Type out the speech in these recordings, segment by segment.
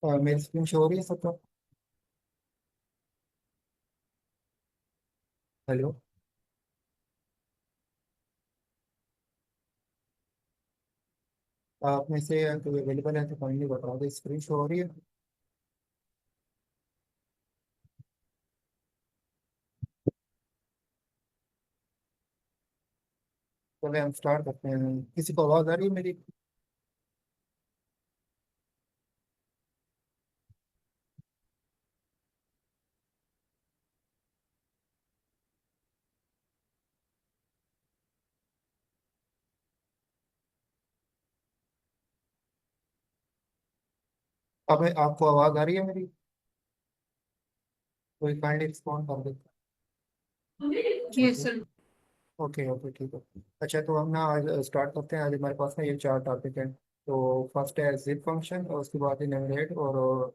और मेरी screen show हो रही है सबको? हेलो। आप में से कोई अवेलेबल है तो काइंडली बता दो, स्क्रीन शो हो रही है? चले हम स्टार्ट करते हैं। किसी को आवाज़ आ रही है मेरी? अब आपको आवाज़ आ रही है मेरी? कोई काइंडली रिस्पॉन्ड कर दे। Yes sir. ओके ओके ठीक है। अच्छा, तो हम ना आज स्टार्ट करते हैं। आज हमारे पास ना ये चार टॉपिक हैं। तो फर्स्ट है जिप फंक्शन, और उसके बाद इनहेरिट, और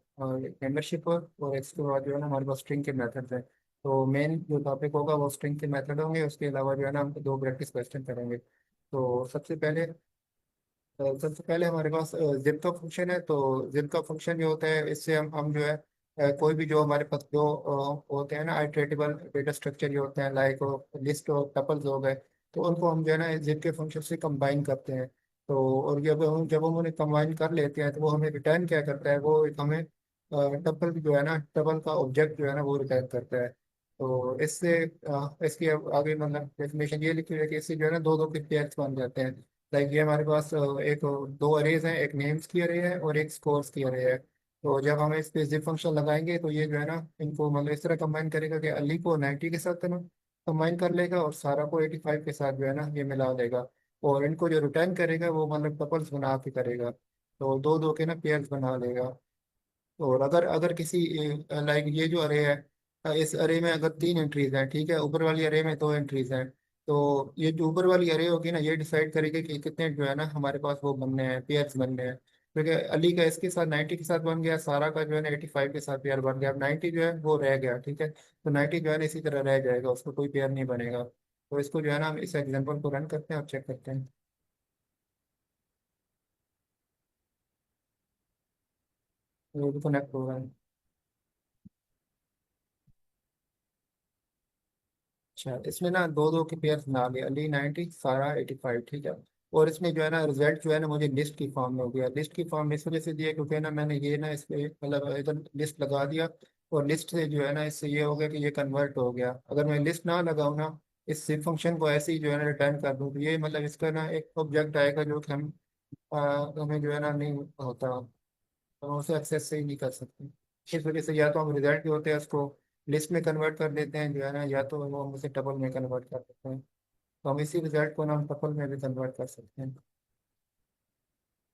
मेंबरशिप, और इसके बाद जो है ना हमारे पास स्ट्रिंग के मेथड्स हैं। तो मेन जो टॉपिक होगा वो स्ट्रिंग के मेथड होंगे। उसके अलावा जो है ना हम दो प्रैक्टिस क्वेश्चन करेंगे। तो सबसे पहले हमारे पास जिप का फंक्शन है। तो जिप का फंक्शन जो होता है, इससे हम जो है कोई भी जो हमारे पास जो होते हैं ना आइटरेटिबल डेटा स्ट्रक्चर जो होते हैं, लाइक लिस्ट और टपल्स हो गए, तो उनको हम जो है ना जिप के फंक्शन से कंबाइन करते हैं। तो और जब हम उन्हें कंबाइन कर लेते हैं तो वो हमें रिटर्न क्या करता है, वो एक हमें टपल जो है ना, टपल का ऑब्जेक्ट जो है ना वो रिटर्न करता है। तो इसकी आगे मतलब डेफिनेशन ये लिखी हुई है कि इससे जो है ना दो दो के पेयर्स बन जाते हैं। लाइक ये हमारे पास एक दो अरेज हैं, एक नेम्स की अरे है और एक स्कोर्स की अरे है। तो जब हम इस पे जिप फंक्शन लगाएंगे तो ये जो है ना इनको मतलब इस तरह कंबाइन करेगा कि अली को 90 के साथ ना कंबाइन कर लेगा, और सारा को 85 के साथ जो है ना ये मिला देगा। और इनको जो रिटर्न करेगा वो मतलब कपल्स बना के करेगा। तो दो दो के ना पेयर्स बना लेगा। और अगर अगर किसी लाइक ये जो अरे है, इस अरे में अगर तीन एंट्रीज हैं, ठीक है, ऊपर वाली अरे में दो एंट्रीज हैं। तो ये जो ऊपर वाली अरे होगी ना, ये डिसाइड करेगी कि कितने जो है ना हमारे पास वो बनने हैं, पेयर्स बनने हैं। क्योंकि अली का इसके साथ 90 के साथ बन गया, सारा का जो है ना 85 के साथ पेयर बन गया। अब 90 जो है वो रह गया, ठीक है, तो 90 जो है ना इसी तरह रह जाएगा, उसको कोई पेयर नहीं बनेगा। तो इसको जो है ना हम इस एग्जाम्पल को रन करते हैं और चेक करते हैं। ये भी कनेक्ट हो रहा है। अच्छा, इसमें ना दो दो के पेयर बना लिए, अली 90, सारा 85, ठीक है। और इसमें जो है ना रिजल्ट जो है ना मुझे लिस्ट की फॉर्म में हो गया। लिस्ट की फॉर्म इस वजह से दिया क्योंकि ना मैंने ये ना इस पे मतलब इधर लिस्ट लगा दिया, और लिस्ट से जो है ना इससे ये हो गया कि ये कन्वर्ट हो गया। अगर मैं लिस्ट ना लगाऊँ ना, इस सिर्फ फंक्शन को ऐसे ही जो है ना रिटर्न कर दूँ, तो ये मतलब इसका ना एक ऑब्जेक्ट आएगा जो कि हमें जो है ना नहीं होता, हम उसे एक्सेस से ही नहीं कर सकते। इस वजह से या तो हम रिजल्ट जो होते हैं उसको लिस्ट में कन्वर्ट कर देते हैं जो है ना, या तो वो हम उसे टपल में कन्वर्ट कर देते हैं। तो हम इसी रिजल्ट को ना हम टपल में भी कन्वर्ट कर सकते हैं।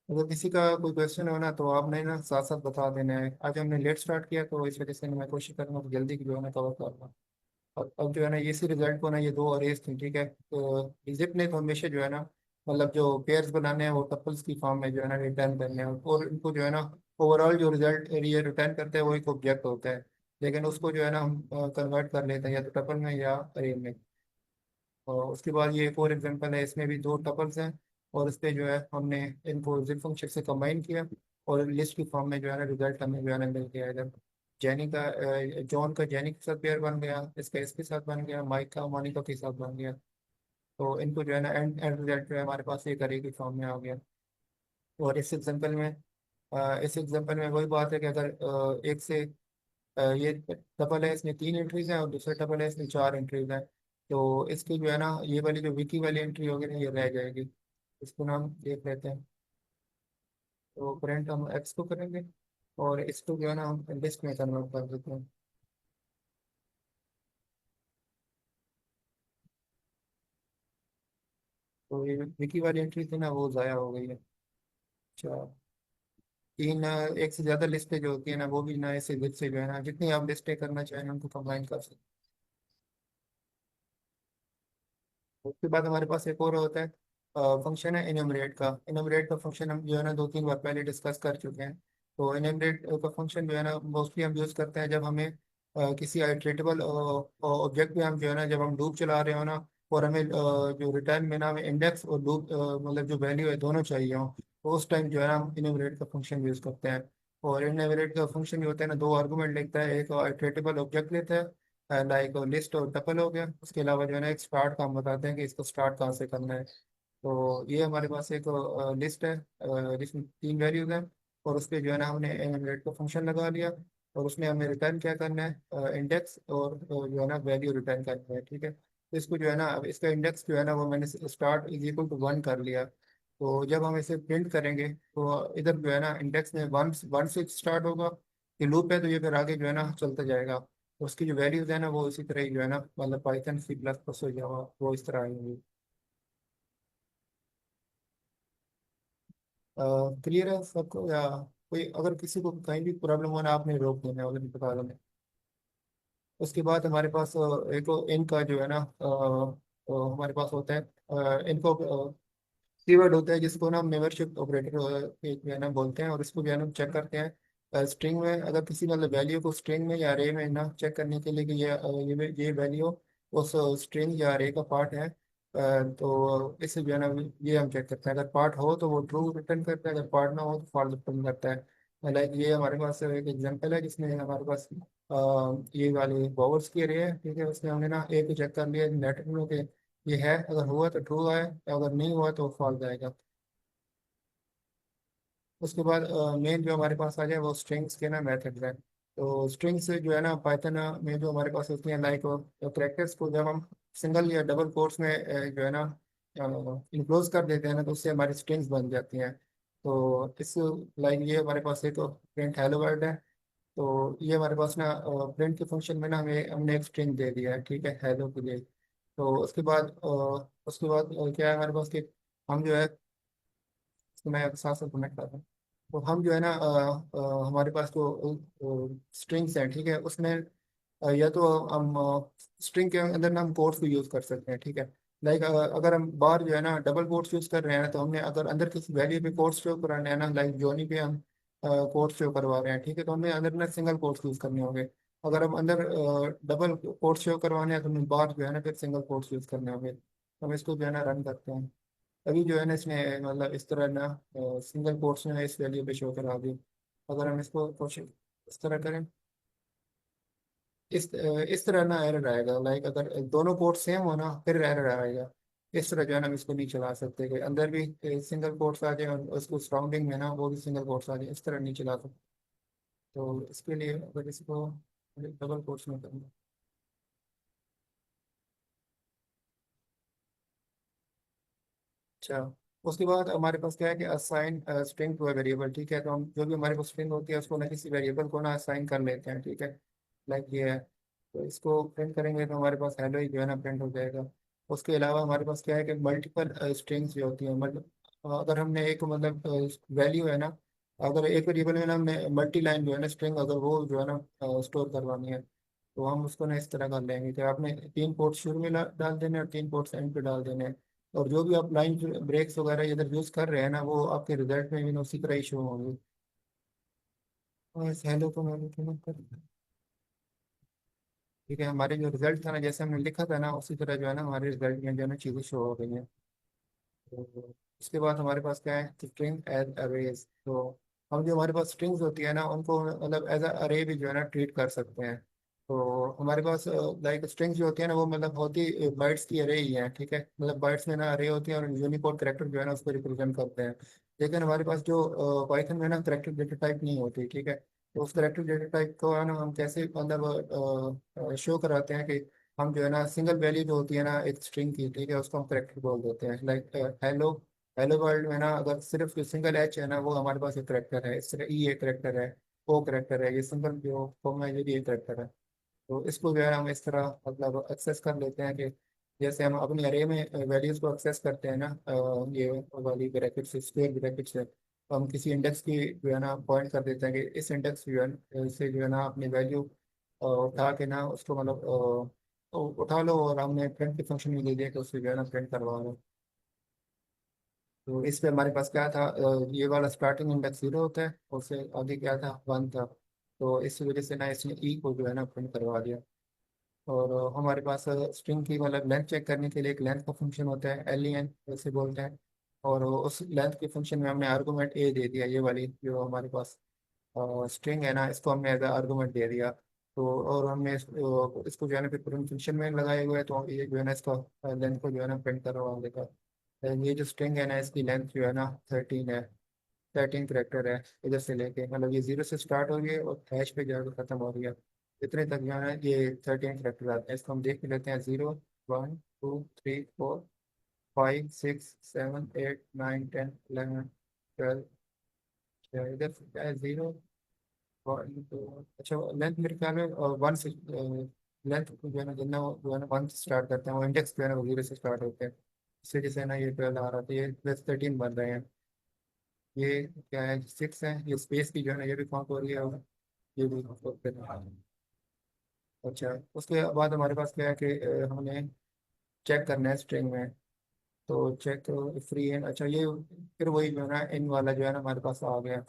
अगर किसी का कोई क्वेश्चन हो ना तो आपने ना साथ साथ बता देना है। आज हमने लेट स्टार्ट किया तो इस वजह से मैं कोशिश करूँगा कि जल्दी जो है ना कवर करना। और अब जो है ना इसी रिजल्ट को ना ये दो अरेज थी, ठीक है, तो इजिप्ट ने तो हमेशा जो है ना मतलब जो पेयर्स बनाने हैं वो टपल्स की फॉर्म में जो है ना रिटर्न करने हैं, और इनको जो है ना ओवरऑल जो रिजल्ट ये रिटर्न करते हैं वो एक ऑब्जेक्ट होता है। लेकिन उसको जो है ना हम कन्वर्ट कर लेते हैं या तो टपल में या अरे में। और उसके बाद ये एक और एग्जांपल है, इसमें भी दो टपल्स हैं, और इस पे जो है हमने इनको जिप फंक्शन से कंबाइन किया, और लिस्ट की फॉर्म में जो है ना रिजल्ट हमें जो है ना मिल गया इधर। जैनी का जॉन का जैनी के साथ पेयर बन गया, इसका इसके साथ बन गया, माइक का मोनिका के साथ बन गया। तो इनको जो है ना एंड एंड रिजल्ट जो है हमारे पास एक अरे की फॉर्म में आ गया। और इस एग्जांपल में वही बात है कि अगर एक से ये डबल है, इसमें तीन एंट्रीज हैं, और दूसरा डबल है इसमें चार एंट्रीज हैं। तो इसकी जो है ना ये वाली जो विकी वाली एंट्री होगी ना ये रह जाएगी। इसको ना हम देख लेते हैं। तो प्रिंट हम एक्स को करेंगे, और इसको जो है ना हम लिस्ट में कन्वर्ट कर देते हैं। तो ये विकी वाली एंट्री थी ना वो ज़ाया हो गई है। अच्छा, तीन एक से ज़्यादा लिस्टें जो होती है ना वो भी ना ऐसे लिस्ट से जो है ना जितनी आप लिस्टें करना चाहें उनको कंबाइन कर सकते हैं। उसके बाद हमारे पास एक और होता है फंक्शन है इनमरेट का। इनमरेट का फंक्शन हम जो है ना दो तीन बार पहले डिस्कस कर चुके हैं। तो इनमरेट का फंक्शन जो है ना मोस्टली हम यूज़ करते हैं जब हमें किसी आइटरेटेबल ऑब्जेक्ट में हम जो है ना जब हम लूप चला रहे हो ना, और हमें जो रिटर्न में ना हमें इंडेक्स और लूप मतलब जो वैल्यू है दोनों चाहिए हो, तो उस टाइम जो है ना हम इनमरेट का फंक्शन यूज़ करते हैं। और इनएवरेट का फंक्शन ये होता है ना, दो आर्गुमेंट लेता है, एक इटरेटेबल ऑब्जेक्ट लेता है लाइक लिस्ट और टपल हो गया, उसके अलावा जो है ना एक स्टार्ट का हम बताते हैं कि इसको स्टार्ट कहाँ से करना है। तो ये हमारे पास एक लिस्ट है जिसमें तीन वैल्यूज हैं, और उस पर जो है ना हमने इनएवरेट का फंक्शन लगा लिया, और उसमें हमें रिटर्न क्या करना है, इंडेक्स और जो है ना वैल्यू रिटर्न करना है, ठीक है। तो इसको जो है ना, अब इसका इंडेक्स जो है ना वो मैंने स्टार्ट इज इक्वल टू 1 कर लिया। तो जब हम इसे प्रिंट करेंगे तो इधर जो है ना इंडेक्स में वन वन से स्टार्ट होगा, ये लूप है तो ये फिर आगे जो है ना चलता जाएगा। तो उसकी जो वैल्यूज है ना वो इसी तरह ही जो है ना, मतलब पाइथन सी प्लस प्लस हो जाएगा, वो इस तरह आएंगी। क्लियर है सबको, या कोई अगर किसी को कहीं भी प्रॉब्लम हो ना, आपने रोक देना है, उन्हें बता देना। उसके बाद हमारे पास एक इनका जो है ना हमारे पास होता है इनको कीवर्ड होता है जिसको ना मेंबरशिप ऑपरेटर जो है ना बोलते हैं, और इसको जो है ना चेक करते हैं स्ट्रिंग में, अगर किसी मतलब वैल्यू को स्ट्रिंग में या अरे में ना चेक करने के लिए कि ये वैल्यू उस स्ट्रिंग या अरे का पार्ट है। तो इससे जो है ना ये हम चेक करते हैं, अगर पार्ट हो तो वो ट्रू रिटर्न करता है, अगर पार्ट ना हो तो फॉल्स रिटर्न करता है। लाइक ये हमारे पास एक एग्जांपल है जिसमें हमारे पास ये वाली बॉवर्स की अरे है, ठीक है। उसमें हमने ना ए को चेक कर लिया नेटवर्क में कि ये है, अगर हुआ तो ट्रू है, अगर नहीं हुआ तो फॉल्स आएगा। उसके बाद मेन जो हमारे पास आ जाए वो स्ट्रिंग्स के ना मेथड्स हैं। तो स्ट्रिंग्स जो है ना पाइथन में जो हमारे पास होती हैं लाइक कैरेक्टर्स को जब हम सिंगल या डबल कोट्स में जो है ना इनक्लोज कर देते हैं ना, तो उससे हमारी स्ट्रिंग्स बन जाती हैं। तो इस लाइक ये हमारे पास एक प्रिंट हेलो वर्ल्ड है। तो ये हमारे पास ना प्रिंट के फंक्शन में ना हमें हमने एक स्ट्रिंग दे दिया है, ठीक है, हेलो के लिए। तो उसके बाद क्या है हमारे पास कि हम जो है, तो मैं साथ साथ कमेंट कर रहा हूँ। तो हम जो है ना हमारे पास जो स्ट्रिंग्स हैं, ठीक है, उसमें या तो हम स्ट्रिंग के अंदर ना हम कोट्स को यूज़ कर सकते हैं, ठीक है। लाइक अगर हम बाहर जो है ना डबल कोट्स यूज़ कर रहे हैं, तो हमने अगर अंदर किसी वैल्यू पे कोट्स शो कराने हैं ना, लाइक जोनी पे हम कोट्स शो करवा रहे हैं, ठीक है, तो हमें अंदर ना सिंगल कोट्स यूज़ करने होंगे। अगर हम अंदर डबल कोट्स शो करवाने हैं तो हमें बाहर जो है ना फिर सिंगल कोट्स यूज़ करने होंगे। तो हम इसको जो है ना रन करते हैं। अभी जो है ना इसने मतलब इस तरह ना सिंगल कोट्स में इस वैल्यू पे शो करा दी। अगर हम इसको कोशिश इस तरह करें, इस तरह ना एरर आएगा, लाइक अगर दोनों कोट सेम हो ना फिर एरर आएगा। इस तरह जो है ना हम इसको नहीं चला सकते कि अंदर भी सिंगल कोट्स आ जाए और उसको सराउंडिंग में ना वो भी सिंगल कोट्स आ जाए, इस तरह नहीं चला सकते। तो इसके लिए अगर इसको डबल कोट्स में करना। अच्छा, उसके बाद हमारे पास क्या है कि असाइन स्ट्रिंग टू वेरिएबल, ठीक है। तो हम जो भी हमारे पास स्ट्रिंग होती है उसको ना किसी वेरिएबल को ना असाइन कर लेते हैं, ठीक है। लाइक ये है, तो इसको प्रिंट करेंगे तो हमारे पास हेलो ही जो है ना प्रिंट हो जाएगा। उसके अलावा हमारे पास क्या है कि मल्टीपल स्ट्रिंग्स जो होती हैं, मतलब अगर हमने एक मतलब वैल्यू है ना, अगर एक वेरिएबल में ना हमने मल्टी लाइन जो है ना स्ट्रिंग अगर वो जो है ना स्टोर करवानी है, तो हम उसको ना इस तरह कर लेंगे कि आपने तीन पोर्ट शुरू में डाल देने और तीन पोर्ट एंड पे डाल देने, और जो भी आप लाइन ब्रेक्स वगैरह इधर यूज कर रहे हैं ना वो आपके रिजल्ट में भी उसी तरह ही शो होंगे। और इस हेलो को मैं लिखूंगा कर, ठीक है। हमारे जो रिजल्ट था ना जैसे हमने लिखा था ना उसी तरह जो है ना हमारे रिजल्ट में जो है ना चीज़ें शो हो गई हैं। तो उसके बाद हमारे पास क्या है, स्ट्रिंग एज अरेज। तो हम जो हमारे पास स्ट्रिंग्स होती है ना उनको मतलब एज अ अरे भी जो है ना ट्रीट कर सकते हैं। तो हमारे पास लाइक स्ट्रिंग्स जो होती है ना वो मतलब होती बाइट्स की अरे ही है, ठीक है। मतलब बाइट्स में ना अरे होती है और यूनिकोड करेक्टर जो है ना उसको रिप्रेजेंट करते हैं। लेकिन हमारे पास जो पाइथन में ना करेक्टर डेटा टाइप नहीं होती, ठीक है। तो उस करेक्टर डेटा टाइप को है ना हम कैसे मतलब शो कराते हैं कि हम जो है ना सिंगल वैल्यू जो होती है ना एक स्ट्रिंग की, ठीक है, उसको हम करेक्टर बोल देते हैं। लाइक हेलो, हेलो वर्ल्ड में ना अगर सिर्फ जो सिंगल एच है ना वो हमारे पास एक करेक्टर है, इस तरह ई एक करेक्टर है, ओ करेक्टर है, ये सिंगल जो फॉर्म है ये भी एक करेक्टर है। तो इसको जो है हम इस तरह मतलब एक्सेस कर लेते हैं कि जैसे हम अपनी अरे में वैल्यूज को एक्सेस करते हैं ना ये वाली ब्रैकेट से, स्क्वायर ब्रैकेट से, तो हम किसी इंडेक्स की जो है ना पॉइंट कर देते हैं कि इस इंडेक्स जो है से जो है ना अपनी वैल्यू उठा के ना उसको मतलब उठा लो, और हमने प्रिंट के फंक्शन में दे दिया कि उससे जो है ना प्रिंट करवा लो। तो इस पे हमारे पास क्या था, ये वाला स्टार्टिंग इंडेक्स 0 होता है, उससे आगे क्या था 1 था। तो इस वजह से ना इसने ई को जो है ना प्रिंट करवा दिया। और हमारे पास स्ट्रिंग की मतलब लेंथ चेक करने के लिए एक लेंथ का फंक्शन होता है, एल ई एन जैसे बोलते हैं। और उस लेंथ के फंक्शन में हमने आर्गुमेंट ए दे दिया, ये वाली जो हमारे पास स्ट्रिंग है ना, इसको हमने एज आर्गूमेंट दे दिया। तो और हमने इसको जो है ना फिर प्रिंट फंक्शन में लगाए हुए हैं, तो ये जो है ना इसका लेंथ को जो है ना प्रिंट करवा देगा। ये जो स्ट्रिंग है ना, इसकी लेंथ जो है ना 13 है। 13 करेक्टर है, इधर से लेके मतलब ये 0 से स्टार्ट हो रही है और हैश पे जाकर खत्म हो रही है। इतने तक जो है ना ये 13 करेक्टर आते हैं। इसको हम देख के लेते हैं। 0 1 2 3 4 5 6 7 8 9 10 11 12। इधर से क्या है? 0 1 2। अच्छा, लेंथ मेरे ख्याल में 1 से लेंथ जो है ना जितना जो है ना 1 से स्टार्ट करते हैं, वो इंडेक्स जो है ना वो 0 से स्टार्ट होते हैं। इससे जैसे ना ये 12 आ रहा था, ये +13 बन रहे हैं। ये क्या है? 6 है। ये स्पेस की जो है ना ये भी काउंट हो रही है और ये भी काउंट हो रही है। अच्छा, उसके बाद हमारे पास क्या है कि हमने चेक करना है स्ट्रिंग में। तो चेक फ्री है। अच्छा, ये फिर वही जो है ना इन वाला जो है ना हमारे पास आ गया।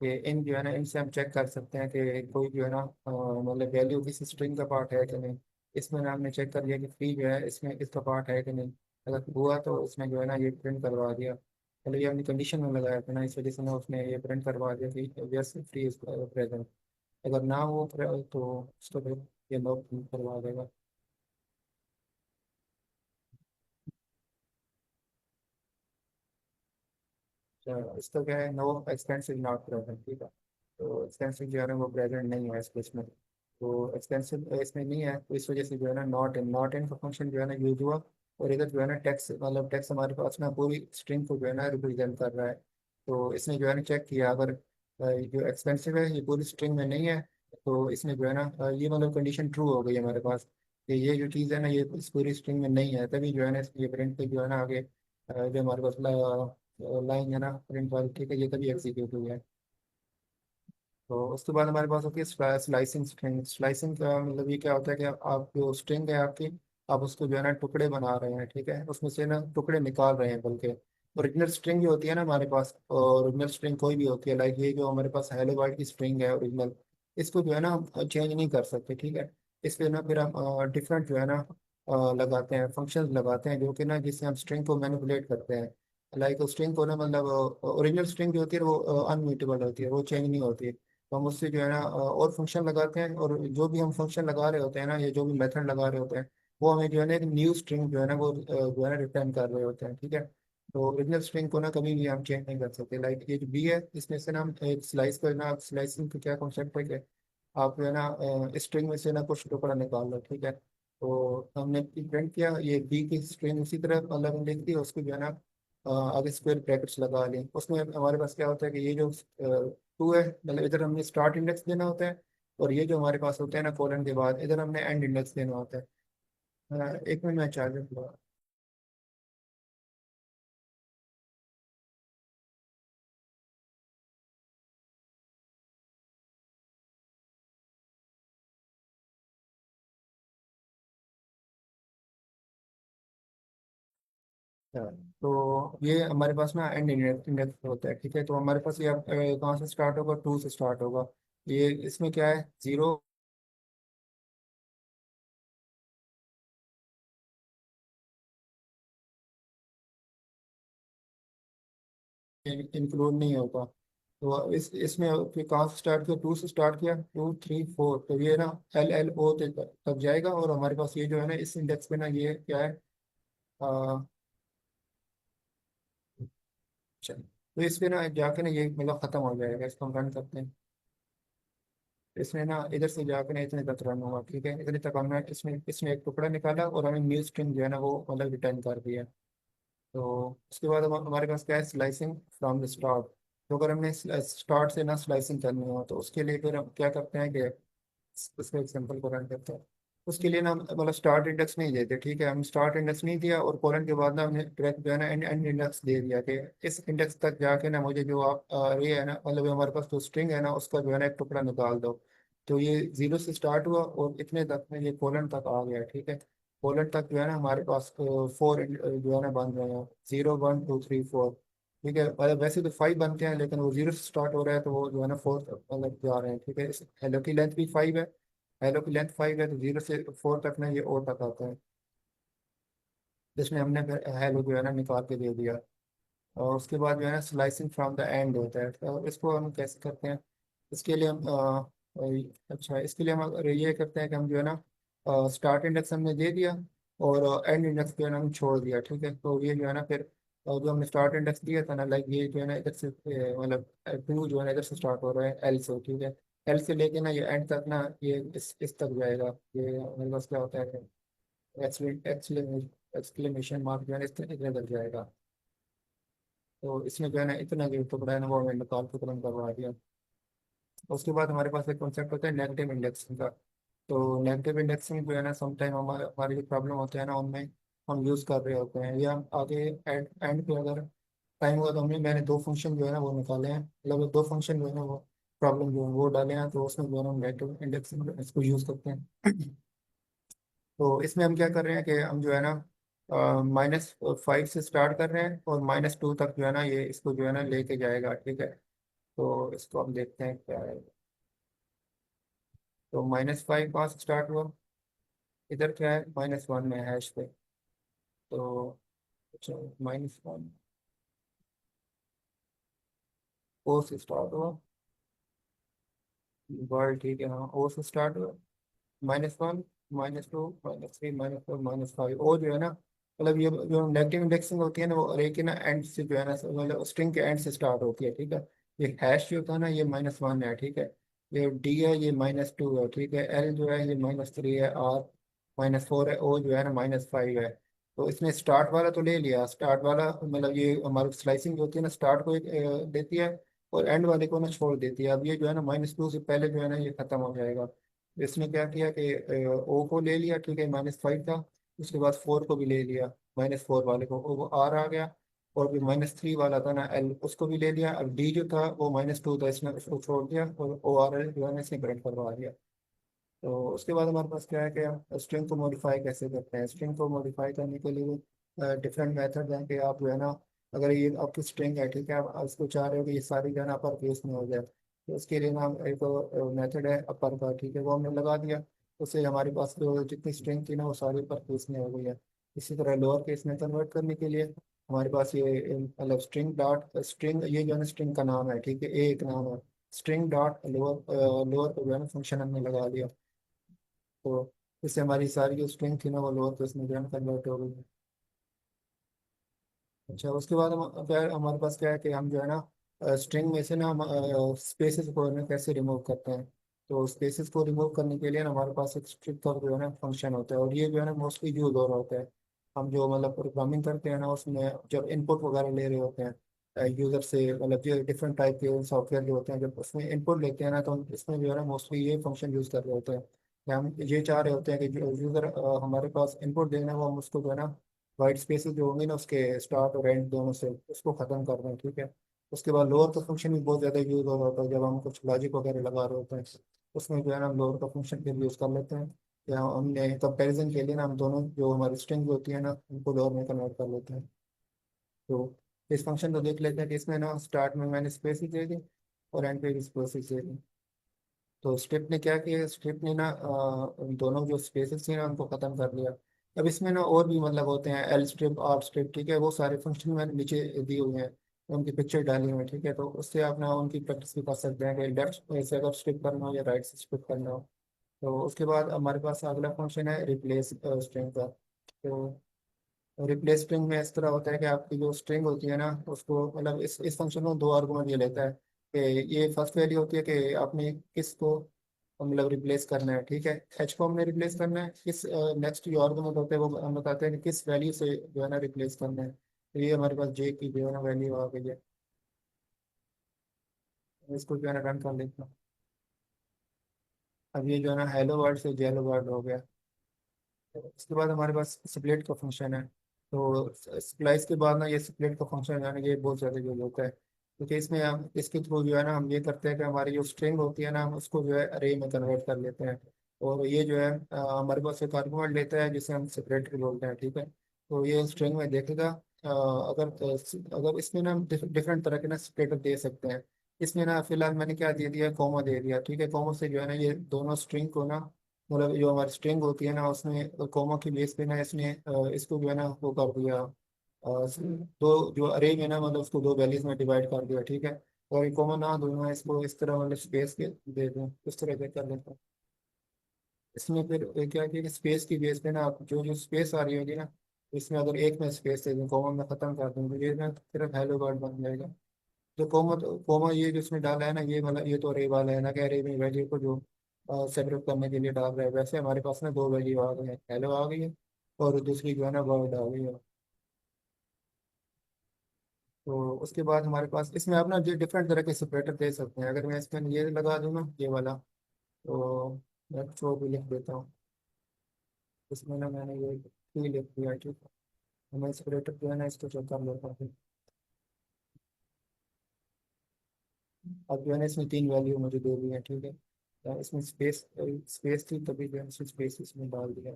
ये इन जो है ना इनसे हम चेक कर सकते हैं कि कोई जो है ना मतलब वैल्यू किसी स्ट्रिंग का पार्ट है कि नहीं। इसमें ना हमने चेक कर लिया कि फ्री जो है इसमें इसका पार्ट है कि नहीं। अगर हुआ तो उसने जो है ना ये प्रिंट करवा दिया। चलो, ये हमने कंडीशन में लगाया था ना, इस वजह से ना उसने ये प्रिंट करवा दिया कि यस फ्री इज प्रेजेंट। अगर ना हो तो उसको फिर ये नो प्रिंट करवा देगा। अच्छा, इसका क्या है? नो एक्सपेंसिव नॉट प्रेजेंट, ठीक है। तो एक्सपेंसिव जो है ना वो प्रेजेंट नहीं है इस केस में। तो एक्सपेंसिव इसमें नहीं है, तो इस वजह से जो है ना नॉट इन का फंक्शन जो है ना यूज हुआ। और इधर जो है ना टेक्स्ट मतलब टेक्स्ट हमारे पास ना पूरी स्ट्रिंग को जो है ना रिप्रेजेंट कर रहा है। तो इसने जो है ना चेक किया, अगर जो एक्सपेंसिव है ये पूरी स्ट्रिंग में नहीं है, तो इसने जो है ना ये मतलब कंडीशन ट्रू हो गई हमारे पास कि ये जो चीज़ है ना ये इस पूरी स्ट्रिंग में नहीं है। तभी जो है ना ये प्रिंट पे जो है ना आगे जो हमारे पास लाइन है ना प्रिंट वाली, ठीक है, ये तभी एग्जीक्यूट हुई है। तो उसके बाद हमारे पास होती है स्लाइसिंग स्ट्रिंग। स्लाइसिंग का मतलब ये क्या होता है कि आप जो स्ट्रिंग है आपकी, आप उसको जो है ना टुकड़े बना रहे हैं, ठीक है, उसमें से ना टुकड़े निकाल रहे हैं। बल्कि ओरिजिनल स्ट्रिंग जो होती है ना हमारे पास, ओरिजिनल स्ट्रिंग कोई भी होती है, लाइक ये जो हमारे पास हेलो वर्ल्ड की स्ट्रिंग है ओरिजिनल, इसको जो है ना हम चेंज नहीं कर सकते, ठीक है। इसलिए ना फिर हम डिफरेंट जो है ना लगाते हैं, फंक्शंस लगाते हैं जो कि ना जिससे हम स्ट्रिंग को मैनिपुलेट करते हैं। लाइक स्ट्रिंग को ना मतलब ओरिजिनल स्ट्रिंग जो होती है वो अनम्यूटेबल होती है, वो चेंज नहीं होती है। तो हम उससे जो है ना और फंक्शन लगाते हैं, और जो भी हम फंक्शन लगा रहे होते हैं ना, ये जो भी मेथड लगा रहे होते हैं, वो हमें जो है ना एक न्यू स्ट्रिंग जो है ना वो जो है ना रिटर्न कर रहे होते हैं, ठीक है। तो ओरिजिनल स्ट्रिंग को ना कभी भी हम चेंज नहीं कर सकते। लाइक ये जो बी है, इसमें से ना हम एक स्लाइस करना, स्लाइसिंग का क्या कॉन्सेप्ट है कि आप जो है ना स्ट्रिंग में से ना कुछ टुकड़ा निकाल लो, ठीक है। तो हमने प्रिंट किया, ये बी की स्ट्रिंग उसी तरह मतलब लिख दी, उसको जो है ना आगे स्क्वायर ब्रैकेट्स लगा ली। उसमें हमारे पास क्या होता है कि ये जो टू है, मतलब इधर हमने स्टार्ट इंडेक्स देना होता है, और ये जो हमारे पास होता है ना कोलन के बाद, इधर हमने एंड इंडेक्स देना होता है। 1 मिनट में चार्ज। तो ये हमारे पास ना एंड इंडेक्स होता है, ठीक है। तो हमारे पास ये अब कहाँ से स्टार्ट होगा? 2 से स्टार्ट होगा। ये इसमें क्या है? 0 इंक्लूड नहीं होगा। तो इस इसमें फिर कहाँ से स्टार्ट किया? 2 से स्टार्ट किया, 2 3 4, तो ये ना LLO तक जाएगा। और हमारे पास ये जो है ना इस इंडेक्स पे ना ये क्या है? चल, तो इस पे ना जाके ना ये मतलब खत्म हो जाएगा। इसको हम रन करते हैं। इसमें ना इधर से जाके ना इतने तक रन हुआ, ठीक है। इतने तक हमने इसमें इसमें एक टुकड़ा निकाला और हमें न्यू स्ट्रिंग जो है ना वो मतलब रिटर्न कर दिया। तो उसके बाद हमारे पास क्या है? Slicing from the start. तो अगर हमने स्टार्ट से ना स्लाइसिंग करनी हो तो उसके लिए फिर हम क्या करते हैं कि उसका एग्जाम्पल को रन करते हैं। उसके लिए ना हम मतलब स्टार्ट इंडेक्स नहीं देते, ठीक है। हम स्टार्ट इंडेक्स नहीं दिया और कॉलन के बाद ना हमने डायरेक्ट जो है ना एंड एंड इंडेक्स दे दिया कि इस इंडेक्स तक जाके ना मुझे जो आप ये है ना मतलब हमारे पास जो स्ट्रिंग है ना उसका जो है ना एक टुकड़ा निकाल दो। तो ये 0 से स्टार्ट हुआ और इतने तक में ये कॉलन तक आ गया, ठीक है। कॉलन तक जो है ना हमारे पास 4 जो है ना बन रहे हैं, 0 1 2 3 4, ठीक है। मतलब वैसे तो 5 बनते हैं, लेकिन वो 0 से स्टार्ट हो रहा है तो वो जो है ना 4 मतलब जा रहे हैं, ठीक है। हेलो की लेंथ भी 5 है। हेलो की लेंथ 5 है, तो 0 से 4 तक ना ये और तक आता है, जिसमें हमने फिर हेलो जो है ना निकाल के दे दिया। और उसके बाद जो है ना स्लाइसिंग फ्रॉम द एंड होता है, तो इसको हम कैसे करते हैं? इसके लिए हम अच्छा, इसके लिए हम अगर ये करते हैं कि हम जो है ना स्टार्ट इंडेक्स हमने दे दिया और एंड इंडेक्स जो है ना हम छोड़ दिया, ठीक है। तो ये जो है ना फिर जो हमने स्टार्ट इंडेक्स दिया था ना, लाइक ये जो है ना इधर से मतलब टू जो है ना इधर से स्टार्ट हो रहा है एल से, ठीक है। एल से लेके ना ये एंड तक ना, ये इस तक जाएगा। ये हमारे पास क्या होता है, एक्सक्लेमेशन मार्क जो है ना इतने तक जाएगा। तो इसमें जो है ना इतना जो टुकड़ा है ना वो हमें निकाल के तुरंत करवा दिया। उसके बाद हमारे पास एक कॉन्सेप्ट होता है नेगेटिव इंडेक्सिंग का। तो नेगेटिव इंडेक्सिंग जो है ना समटाइम हमारे हमारी जो प्रॉब्लम होते हैं ना उनमें हम यूज़ कर रहे होते हैं, या हम आगे एंड एंड पे अगर टाइम हुआ तो मैंने दो फंक्शन जो है ना वो निकाले हैं, मतलब दो फंक्शन जो है ना वो प्रॉब्लम जो है वो डाले हैं, तो उसमें जो है ना हम नेगेटिव इंडेक्सिंग इसको यूज़ करते हैं। तो इसमें हम क्या कर रहे हैं कि हम जो है ना -5 से स्टार्ट कर रहे हैं और -2 तक जो है ना ये इसको जो है ना लेके जाएगा, ठीक है। तो इसको हम देखते हैं क्या है। तो -5 कहाँ से स्टार्ट हुआ, इधर क्या है -1 में हैश पे। तो अच्छा, -1 ओ से स्टार्ट हुआ वर्ड, ठीक है। हाँ, ओ से स्टार्ट हुआ -1, -2, -3, -4, -5। और जो है ना मतलब ये जो नेगेटिव इंडेक्सिंग होती है ना वो अरे के ना एंड से जो है ना मतलब स्ट्रिंग के एंड से स्टार्ट होती है, ठीक है। ये हैश जो होता है ना ये -1 है, ठीक है। ये डी है ये -2 है, ठीक है। एल जो है ये -3 है, आर -4 है, ओ जो है ना -5 है। तो इसने स्टार्ट वाला तो ले लिया, स्टार्ट वाला मतलब ये हमारी स्लाइसिंग जो होती है ना स्टार्ट को एक देती है और एंड वाले को ना छोड़ देती है। अब ये जो है ना -2 से पहले जो है ना ये खत्म हो जाएगा। इसने क्या किया कि ओ को ले लिया, ठीक है, -5 था। उसके बाद 4 को भी ले लिया, -4 वाले को, वो आर आ गया। और फिर -3 वाला था ना एल, उसको भी ले लिया। अब डी जो था वो -2 था, इसने उसको छोड़ दिया और ओ आर एल जो है ना इसने ब्रेक करवा दिया। तो उसके बाद हमारे पास क्या है कि हम स्ट्रिंग को मॉडिफाई कैसे करते हैं। स्ट्रिंग को मॉडिफाई करने के लिए डिफरेंट मेथड हैं कि आप जो है ना अगर ये आपकी स्ट्रिंग है, ठीक है, आप इसको चाह रहे हो कि ये सारी जो है ना अपर केस में हो जाए, तो उसके लिए ना हम एक मेथड है अपर का, ठीक है, वो हमने लगा दिया। उससे हमारे पास जो जितनी स्ट्रिंग थी ना वो सारी अपर केस में हो गई है। इसी तरह लोअर केस में कन्वर्ट करने के लिए हमारे पास ये मतलब स्ट्रिंग डॉट स्ट्रिंग, ये जो है ना स्ट्रिंग का नाम है, ठीक है, एक नाम है। स्ट्रिंग डॉट लोअर लोअर को जो है ना फंक्शन हमने लगा दिया। तो इससे हमारी सारी जो स्ट्रिंग थी ना वो लोअर केस में जो है ना कन्वर्ट हो गई। अच्छा, उसके बाद हम क्या हमारे पास क्या है कि हम जो है ना स्ट्रिंग में से ना हम स्पेसेस को ना कैसे रिमूव करते हैं। तो स्पेसेस को रिमूव करने के लिए ना हमारे पास एक स्ट्रिप का जो है ना फंक्शन होता है, और ये जो है ना मोस्टली यूज हो रहा होता है। हम जो मतलब प्रोग्रामिंग करते हैं ना उसमें जब इनपुट वगैरह ले रहे होते हैं यूजर से, मतलब जो डिफरेंट टाइप के सॉफ्टवेयर जो होते हैं जब उसमें इनपुट लेते हैं ना तो हम इसमें जो है ना मोस्टली ये फंक्शन यूज कर रहे होते हैं कि हम ये चाह रहे होते हैं कि जो यूजर हमारे पास इनपुट देना है वो हम उसको जो है ना वाइट स्पेसेस जो होंगे ना उसके स्टार्ट और एंड दोनों से उसको खत्म कर दें, ठीक है। उसके बाद लोअर का फंक्शन भी बहुत ज़्यादा यूज हो रहा होता है जब हम कुछ लॉजिक वगैरह लगा रहे होते हैं, उसमें जो है ना हम लोअर का फंक्शन फिर यूज़ कर लेते हैं। या हमने कंपैरिजन के लिए ना हम दोनों जो हमारी स्ट्रिंग होती है ना उनको लोअर में कन्वर्ट कर लेते हैं। तो इस फंक्शन को देख लेते हैं कि इसमें ना स्टार्ट में मैंने स्पेसिस दे दी और एंड पे भी स्पेसिस दे दी। तो स्ट्रिप ने क्या किया, स्ट्रिप ने ना दोनों जो स्पेसेस थे ना उनको खत्म कर लिया। अब इसमें ना और भी मतलब होते हैं एल स्ट्रिप आर स्ट्रिप, ठीक है, वो सारे फंक्शन मैंने नीचे दिए हुए हैं, उनकी पिक्चर डाली हुई है, ठीक है। तो उससे आप ना उनकी प्रैक्टिस भी कर सकते हैं कि लेफ्ट से अगर स्ट्रिप करना हो या राइट से स्ट्रिप करना हो। तो उसके बाद हमारे पास अगला फंक्शन है रिप्लेस स्ट्रिंग का। तो रिप्लेस स्ट्रिंग में इस तरह होता है कि आपकी जो स्ट्रिंग होती है ना उसको मतलब इस फंक्शन को दो आर्गुमेंट ये लेता है कि ये फर्स्ट वैल्यू होती है कि आपने किस को मतलब रिप्लेस करना है, ठीक है। एच को हमने रिप्लेस करना है किस, नेक्स्ट जो आर्गुमेंट होता है वो हम बताते हैं कि किस वैल्यू से जो है ना रिप्लेस करना है। तो ये हमारे पास जे की जो है ना वैल्यू आ गई है। इसको जो है ना रन कर लेते हैं। अब ये जो है ना हेलो वर्ड से जेलो वर्ड हो गया। उसके बाद हमारे पास स्प्लिट का फंक्शन है। तो स्प्लाइस के बाद ना ये स्प्लिट का फंक्शन है ना ये बहुत ज़्यादा यूज होता है, क्योंकि इसमें हम इसके थ्रू जो है ना हम ये करते हैं कि हमारी जो स्ट्रिंग होती है ना हम उसको जो है अरे में कन्वर्ट कर लेते हैं। और ये जो है हमारे पास एक आर्गुमेंट लेता है जिसे हम सेपरेट बोलते हैं, ठीक है। तो ये स्ट्रिंग में देखेगा अगर इसमें ना हम डिफरेंट तरह के ना सेपरेटर दे सकते हैं। इसमें ना फिलहाल मैंने क्या दे दिया, कॉमा दे दिया, ठीक है। कॉमा से जो है ना ये दोनों स्ट्रिंग को ना मतलब जो हमारी स्ट्रिंग होती है ना उसमें कोमा की बेस पे ना इसने इसको जो है ना वो कर दिया, दो जो अरे में ना मतलब उसको दो वैल्यूज में डिवाइड कर दिया, ठीक है। और एक कॉमन ना दूंगा इसको इस तरह मतलब स्पेस के दे दूँ, इस तरह के कर लेता हूँ। इसमें फिर क्या है कि स्पेस की बेस पे ना आप जो जो स्पेस आ रही होगी ना, इसमें अगर एक में स्पेस दे दूँ कॉमा में खत्म कर दूँ तो ये ना सिर्फ हेलो वर्ड बन जाएगा। जो कॉमा कॉमा ये जो इसमें डाला है ना, ये मतलब ये तो अरे वाला है ना, कि अरे में वैल्यू को जो सेपरेट करने के लिए डाल रहा है। वैसे हमारे पास ना दो वैल्यू आ गई है, हेलो आ गई है और दूसरी जो है ना वर्ड आ गई है। तो उसके बाद हमारे पास इसमें अपना जो डिफरेंट तरह के सेपरेटर दे सकते हैं। अगर मैं इसमें ये लगा दूँ ना ये वाला, तो मैं शो भी लिख देता हूँ। इसमें ना मैंने ये भी लिख दिया, ठीक है। तो मैं सेपरेटर जो है ना इसको चेक कर लेता हूँ। अब जो है ना इसमें तीन वैल्यू मुझे दे दी है, ठीक है। तो इसमें स्पेस स्पेस थी तभी जो है स्पेस इसमें डाल दिया।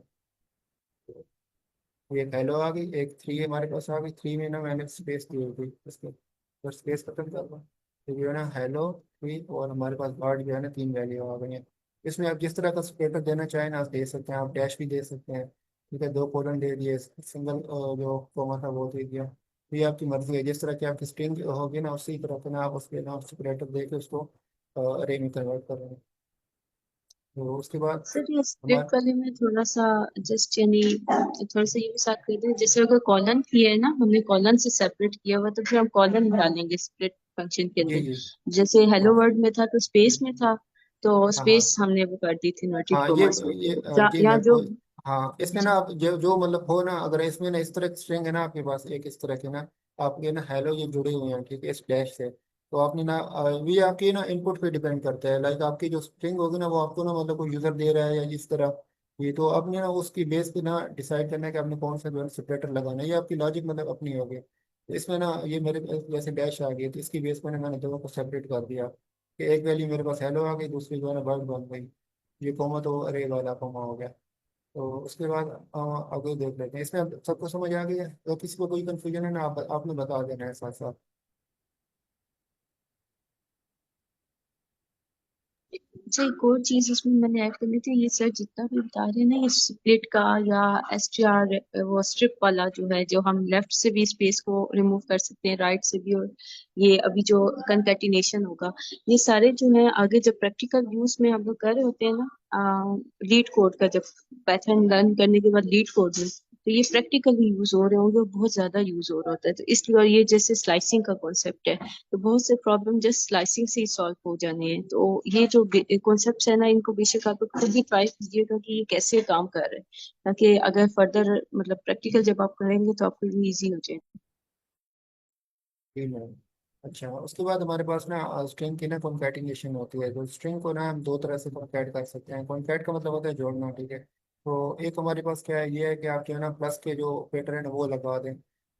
तो एक हेलो आ गई, एक थ्री हमारे पास आ गई। थ्री में ना मैंने स्पेस दी होगी इसको, और स्पेस खत्म कर दो तो जो है ना हेलो थ्री, और हमारे पास वर्ड जो है ना तीन वैल्यू आ गई है। इसमें आप जिस तरह का स्पेटर देना चाहें ना आप दे सकते हैं, आप डैश भी दे सकते हैं, ठीक है। दो कोलन दे दिए, सिंगल जो कॉमा था वो दे दिया। तो ये आपकी मर्जी है, जिस तरह की आपकी स्ट्रिंग होगी ना उसी तरह का ना आप उसके ना सेपरेटर दे के उसको अरे में कन्वर्ट कर रहे हैं। तो उसके बाद सर ये स्प्लिट हमारे वाले में थोड़ा सा जस्ट यानी थोड़ा सा ये भी साथ कर दें, जैसे अगर कॉलन किया है ना हमने, कॉलन से सेपरेट किया हुआ, तो फिर हम कॉलन डालेंगे स्प्लिट फंक्शन के जी अंदर। जी। जैसे हेलो हाँ वर्ड में था तो स्पेस में था, तो हाँ स्पेस हाँ हमने वो कर दी थी इन्वर्टेड हाँ कोमास में। जी या मैं जो हाँ इसमें ना आप जो जो मतलब हो ना, अगर इसमें ना इस तरह की स्ट्रिंग है ना आपके पास एक इस तरह की ना, आपके ना हेलो ये जुड़े हुए हैं, ठीक है, इस डैश से। तो आपने ना ये आपकी ना इनपुट पे डिपेंड करता है। लाइक आपकी जो स्ट्रिंग होगी ना वो आपको ना मतलब कोई यूजर दे रहा है या इस तरह, ये तो आपने ना उसकी बेस पे ना डिसाइड करना है कि आपने कौन सा जो है सेपरेटर लगाना है। ये आपकी लॉजिक मतलब अपनी होगी। तो इसमें ना ये मेरे पास जैसे डैश आ गई तो इसकी बेस पे ना मैंने दोनों को सेपरेट कर दिया, कि एक वैल्यू मेरे पास हेलो आ गई, दूसरी जो है ना वर्ड बन गई। ये कॉमा तो अरे वाला कॉमा हो गया। तो उसके बाद आगे देख लेते हैं। इसमें अब सबको समझ आ गया है? तो किसी को कोई कंफ्यूजन है ना आपने बता देना है साथ साथ। अच्छा, एक और चीज इसमें मैंने ऐड करनी थी, ये सर जितना भी बता रहे हैं ना, ये स्प्लिट का या एसटीआर, वो स्ट्रिप वाला जो है, जो हम लेफ्ट से भी स्पेस को रिमूव कर सकते हैं, राइट से भी, और ये अभी जो कंकैटिनेशन होगा, ये सारे जो है आगे जब प्रैक्टिकल यूज में हम लोग कर रहे होते हैं ना, लीड कोड का जब पैटर्न लर्न करने के बाद लीड कोड में, तो ये प्रैक्टिकली यूज हो रहे होंगे और बहुत ज्यादा यूज हो रहा होता है, तो इसलिए। और ये जैसे स्लाइसिंग का कॉन्सेप्ट है, तो बहुत से प्रॉब्लम जस्ट स्लाइसिंग से ही सॉल्व हो जाने हैं। तो ये जो कॉन्सेप्ट है ना, इनको बेशक आप लोग खुद भी ट्राई कीजिएगा कि ये कैसे काम कर रहे हैं, ताकि अगर फर्दर मतलब प्रैक्टिकल जब आप करेंगे तो आपके लिए इजी हो जाए। जी मैम। अच्छा, उसके बाद हमारे पास ना स्ट्रिंग की ना कॉन्कैटिनेशन होती है। तो स्ट्रिंग को ना हम दो तरह से कॉन्कैट कर सकते हैं। कॉन्कैट का मतलब होता है जोड़ना, ठीक है। तो एक हमारे पास क्या है, ये है कि आप जो है ना प्लस के जो पैटर्न है वो लगा दें,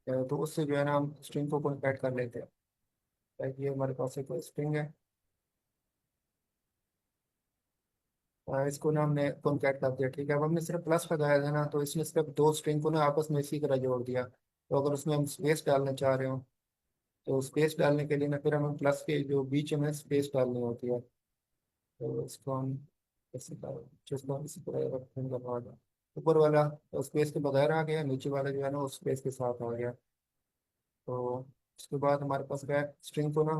तो उससे जो है ना हम स्ट्रिंग को कॉन्कैट कर लेते हैं। तो ये हमारे पास एक स्ट्रिंग है, इसको ना हमने कॉन्कैट कर दिया, ठीक है। अब हमने सिर्फ प्लस लगाया था ना, तो इसमें सिर्फ दो स्ट्रिंग को ना आपस में इसी तरह जोड़ दिया। तो अगर उसमें हम स्पेस डालना चाह रहे हो, तो स्पेस डालने के लिए ना फिर हमें प्लस के जो बीच में स्पेस डालनी होती है। तो इसको हम जिसको हम इसी तरह करवा दें। ऊपर वाला स्पेस के बगैर आ गया, नीचे वाला जो है ना वो स्पेस के साथ आ गया। तो उसके बाद हमारे पास क्या है, स्ट्रिंग को ना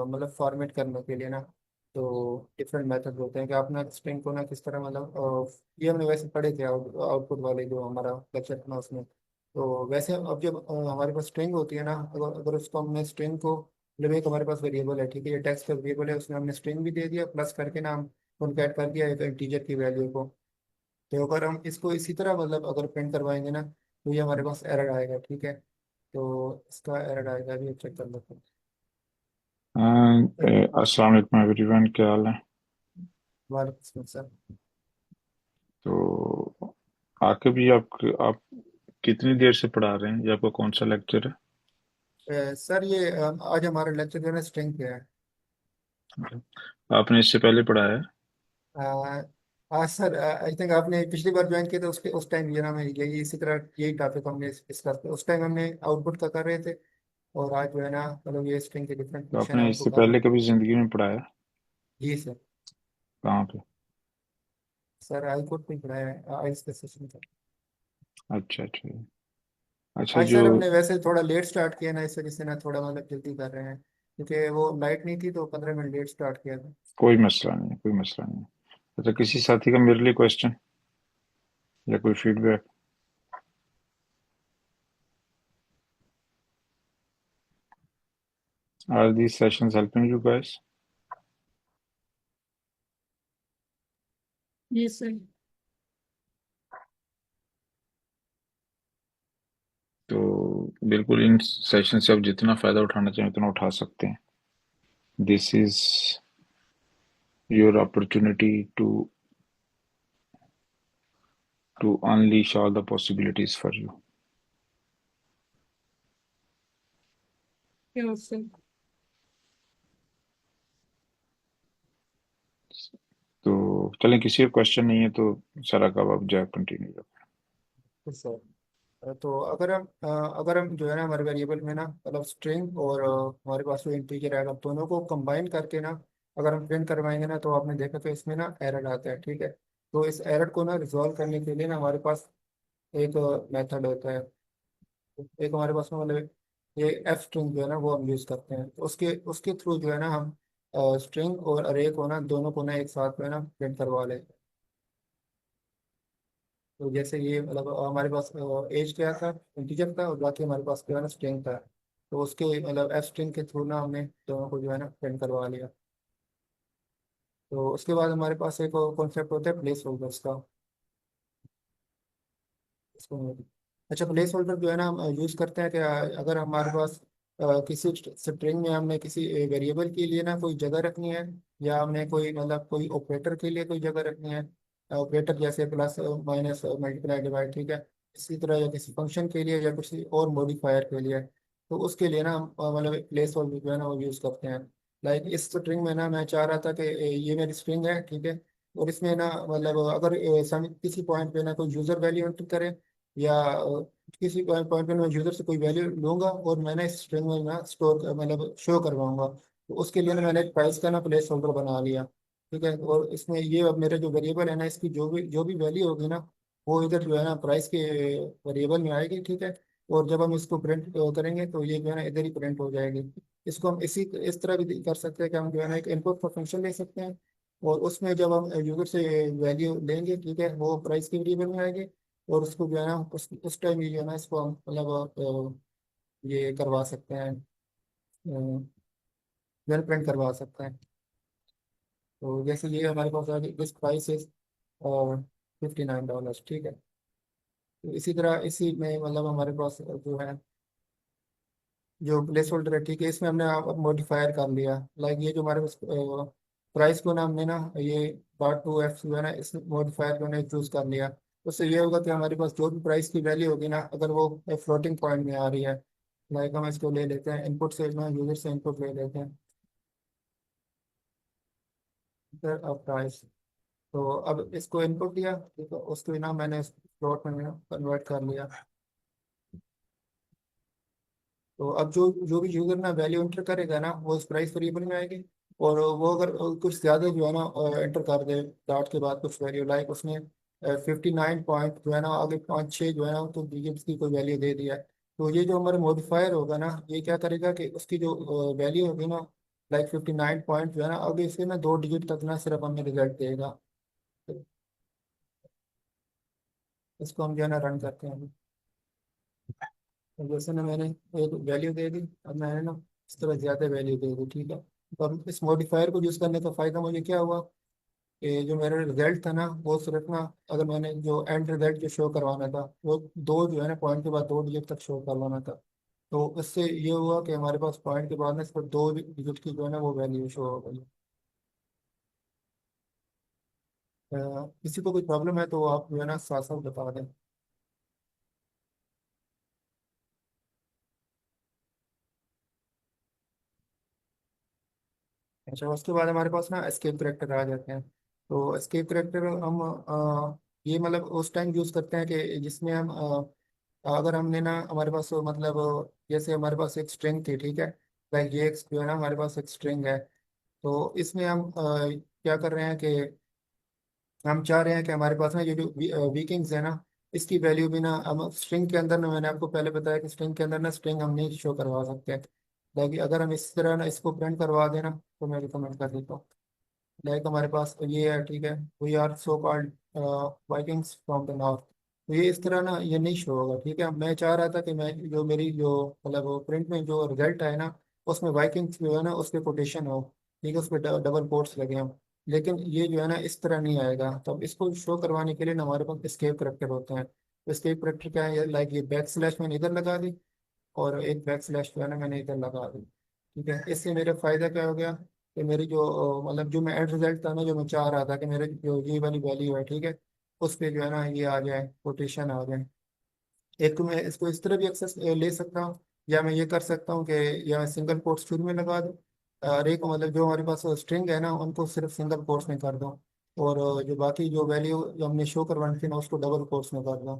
मतलब फॉर्मेट करने के लिए ना, तो डिफरेंट मेथड होते हैं कि आप ना स्ट्रिंग को ना किस तरह मतलब ये हमने वैसे पढ़े थे आउटपुट वाले जो हमारा लेक्चर था ना उसमें। तो वैसे अब जब हमारे पास स्ट्रिंग होती है ना, अगर उसको हमने स्ट्रिंग को मतलब एक हमारे पास वेरिएबल है, ठीक है, ये टेक्स्ट का वेरिएबल है, उसमें हमने स्ट्रिंग भी दे दिया प्लस करके ना हम कॉन्कैट कर दिया एक इंटीजर की वैल्यू को। तो अगर हम इसको इसी तरह मतलब अगर प्रिंट करवाएंगे ना, तो ये हमारे पास एरर आएगा, ठीक है। तो इसका एरर आएगा, अभी चेक कर लेते हैं। अस्सलाम वालेकुम एवरीवन, क्या हाल है? वालेकुम सर। तो आके भी आप कितनी देर से पढ़ा रहे हैं? ये आपका कौन सा लेक्चर है? सर ये आज हमारा लेक्चर जो है ना स्ट्रिंग पे है। आपने इससे पहले पढ़ाया है? अ, आज सर आई थिंक आपने पिछली बार ज्वाइन किया था, उसके उस टाइम ये ना मैं यही इसी तरह यही टॉपिक हमने डिस्कस किया। उस टाइम हमने आउटपुट का कर रहे थे, और आज जो है ना मतलब ये स्ट्रिंग के डिफरेंट तो फंक्शन है आपने उनको इससे कर रहे पहले हैं। कभी जिंदगी में पढ़ाया है? जी सर। कहाँ पे? सर आई कोड पे पढ़ाया है, आई इसका सेशन था। अच्छा अच्छा। अच्छा आज जो सर हमने वैसे थोड़ा लेट स्टार्ट किया ना, इस वजह से ना थोड़ा मतलब जल्दी कर रहे हैं, क्योंकि वो लाइट नहीं थी तो 15 मिनट लेट स्टार्ट किया था। कोई मसला नहीं है, कोई मसला नहीं है। अच्छा किसी साथी का मेरे लिए क्वेश्चन या कोई feedback? Are these sessions helping you guys? Yes sir. तो बिल्कुल इन सेशन से आप जितना फ़ायदा उठाना चाहें उतना उठा सकते हैं। This is your opportunity to unleash all the possibilities for you. Yes sir. तो चलें, किसी का क्वेश्चन नहीं है तो सारा का आप जाए कंटिन्यू करें। तो सर, तो अगर हम जो है ना हमारे वेरिएबल में ना मतलब स्ट्रिंग और हमारे पास जो इंटीजर है, दोनों को कंबाइन करके ना अगर हम प्रिंट करवाएंगे ना, तो आपने देखा तो इसमें ना एरर आता है, ठीक है। तो इस एरर को ना रिजॉल्व करने के लिए ना हमारे पास एक मेथड होता है। एक हमारे पास में मतलब ये एफ स्ट्रिंग जो है ना वो हम यूज़ करते हैं, तो उसके उसके थ्रू जो है ना हम स्ट्रिंग और अरे को ना दोनों को ना एक साथ में ना प्रिंट करवा लेते हैं। तो जैसे ये मतलब हमारे पास एज क्या था, इंटीजर था, और बाकी हमारे पास जो है ना स्ट्रिंग था। तो उसके मतलब एफ स्ट्रिंग के थ्रू ना हमने दोनों को जो है ना प्रिंट करवा लिया। तो उसके बाद हमारे पास एक कॉन्सेप्ट होता है प्लेस होल्डर्स का। इसको अच्छा, प्लेस होल्डर जो है ना हम यूज़ करते हैं कि अगर हमारे पास किसी स्ट्रिंग में हमने किसी वेरिएबल के लिए ना कोई जगह रखनी है, या हमने कोई मतलब कोई ऑपरेटर के लिए कोई जगह रखनी है, ऑपरेटर जैसे प्लस माइनस मल्टीप्लाई डिवाइड, ठीक है। इसी तरह या किसी फंक्शन के लिए या किसी और मॉडिफायर के लिए, तो उसके लिए ना हम मतलब प्लेस होल्डर जो है ना वो यूज़ करते हैं। लाइक इस स्ट्रिंग में ना मैं चाह रहा था कि ये मेरी स्ट्रिंग है, ठीक है। और इसमें ना मतलब अगर किसी पॉइंट पे ना कोई यूज़र वैल्यू एंटर करे, या किसी पॉइंट पे मैं यूजर से कोई वैल्यू लूंगा और मैंने इस स्ट्रिंग में ना स्टोर मतलब शो करवाऊंगा, तो उसके लिए ना मैंने एक प्राइस का ना प्लेस होल्डर बना लिया, ठीक है। और इसमें ये अब मेरे जो वेरिएबल है ना, इसकी जो भी वैल्यू होगी ना, वो इधर जो है ना प्राइस के वेरिएबल में आएगी, ठीक है। और जब हम इसको प्रिंट करेंगे तो ये जो है ना इधर ही प्रिंट हो जाएगी। इसको हम इस तरह भी कर सकते हैं कि हम जो है ना एक इनपुट का फंक्शन ले सकते हैं, और उसमें जब हम यूजर से वैल्यू लेंगे, ठीक है, वो प्राइस के वेरिएबल में आएगी। और उसको जो है ना उस टाइम ये जो है ना इसको हम मतलब ये करवा सकते हैं, वेल प्रिंट करवा सकते हैं। तो जैसे ये हमारे पास आ गई, दिस प्राइस इज $59, ठीक है। तो इसी तरह इसी में मतलब हमारे पास जो है जो प्लेस होल्डर है, ठीक है, इसमें हमने आप मॉडिफायर कर लिया। लाइक ये जो हमारे पास प्राइस को ना हमने ना ये पार्ट टू एफ जो है ना इस मॉडिफायर को ने चूज कर लिया। उससे ये होगा कि हमारे पास जो भी प्राइस की वैल्यू होगी ना, अगर वो फ्लोटिंग पॉइंट में आ रही है, लाइक हम इसको ले लेते हैं इनपुट से ना, यूजर से इनपुट ले लेते हैं प्राइस। तो अब इसको इनपुट दिया, ठीक है, उसको ना मैंने फ्लोट में कन्वर्ट कर लिया। तो अब जो जो भी यूजर ना वैल्यू एंटर करेगा ना, वो उस प्राइस वेरिएबल में आएगी। और वो अगर कुछ ज्यादा जो है ना एंटर कर दे डॉट के बाद कुछ वैल्यू, लाइक उसने 59 पॉइंट जो है ना आगे 5-6 जो है ना तो डिजिट्स की कोई वैल्यू दे दिया है, तो ये जो हमारा मॉडिफायर होगा ना, ये क्या करेगा कि उसकी जो वैल्यू होगी ना, लाइक 59 पॉइंट जो है ना, अब इसे ना 2 डिजिट तक ना सिर्फ हमें रिजल्ट देगा। तो इसको हम जो है ना रन करते हैं। तो जैसे ना मैंने एक वैल्यू दे दी, अब मैंने ना इस तरह ज्यादा वैल्यू दे दी, ठीक है। तो अब इस मॉडिफायर को यूज करने का फायदा मुझे क्या हुआ कि जो मेरा रिजल्ट था ना, वो सिर्फ ना अगर मैंने जो एंड रिजल्ट जो शो करवाना था, वो दो जो है ना पॉइंट के बाद 2 डिजिट तक शो करवाना था। तो इससे ये हुआ कि हमारे पास पॉइंट के बाद ना सिर्फ 2 डिजिट की जो है ना वो वैल्यू शो हो गई। किसी को कोई प्रॉब्लम है तो आप जो है ना साथ साथ बता दें। अच्छा, उसके बाद हमारे पास ना एस्केप करेक्टर आ जाते हैं। तो एस्केप करेक्टर हम ये मतलब उस टाइम यूज करते हैं कि जिसमें हम अगर हमने ना हमारे पास मतलब जैसे हमारे पास एक स्ट्रिंग थी, ठीक है। लाइक ये जो है ना हमारे पास एक स्ट्रिंग है। तो इसमें हम क्या कर रहे हैं कि हम चाह रहे हैं कि हमारे पास ना ये जो वीकिंग्स है ना, इसकी वैल्यू भी ना, हम स्ट्रिंग के अंदर ना, मैंने आपको पहले बताया कि स्ट्रिंग के अंदर ना स्ट्रिंग हम नहीं शो करवा सकते। लेकिन अगर हम इस तरह ना इसको प्रिंट करवा देना, तो मैं रिकमेंड कर देता हूँ। लाइक हमारे पास ये है, ठीक है, we are so called Vikings from the north. तो ये इस तरह ना ये नहीं शो होगा, ठीक है। मैं चाह रहा था कि मैं जो मेरी जो मतलब प्रिंट में जो रिजल्ट है ना, उसमें वाइकिंग्स जो है ना उस पर कोटेशन हो, ठीक है, उस पर डबल कोट्स लगे हों। लेकिन ये जो है ना इस तरह नहीं आएगा। तो अब इसको शो करवाने के लिए ना हमारे पास एस्केप करेक्टर होते हैं। तो एस्केप करेक्टर क्या है, लाइक ये बैक स्लैश मैंने इधर लगा दी, और एक बैक स्लैश जो है ना मैंने इधर लगा दी, ठीक है। इससे मेरा फायदा क्या हो गया कि मेरी जो मतलब जो मैं एंड रिजल्ट था ना, जो मैं चाह रहा था कि मेरे जो ये वाली वैल्यू है, ठीक है, उस पे जो है ना ये आ जाए, कोटेशन आ जाए। एक तो मैं इसको इस तरह भी एक्सेस ले सकता हूँ, या मैं ये कर सकता हूँ कि या सिंगल कोट्स शुरू में लगा दूँ, और एक मतलब जो हमारे पास स्ट्रिंग है ना उनको सिर्फ सिंगल कोट्स में कर दूँ, और जो बाकी जो वैल्यू जो हमने शो करवानी थी ना उसको डबल कोट्स में कर दूँ।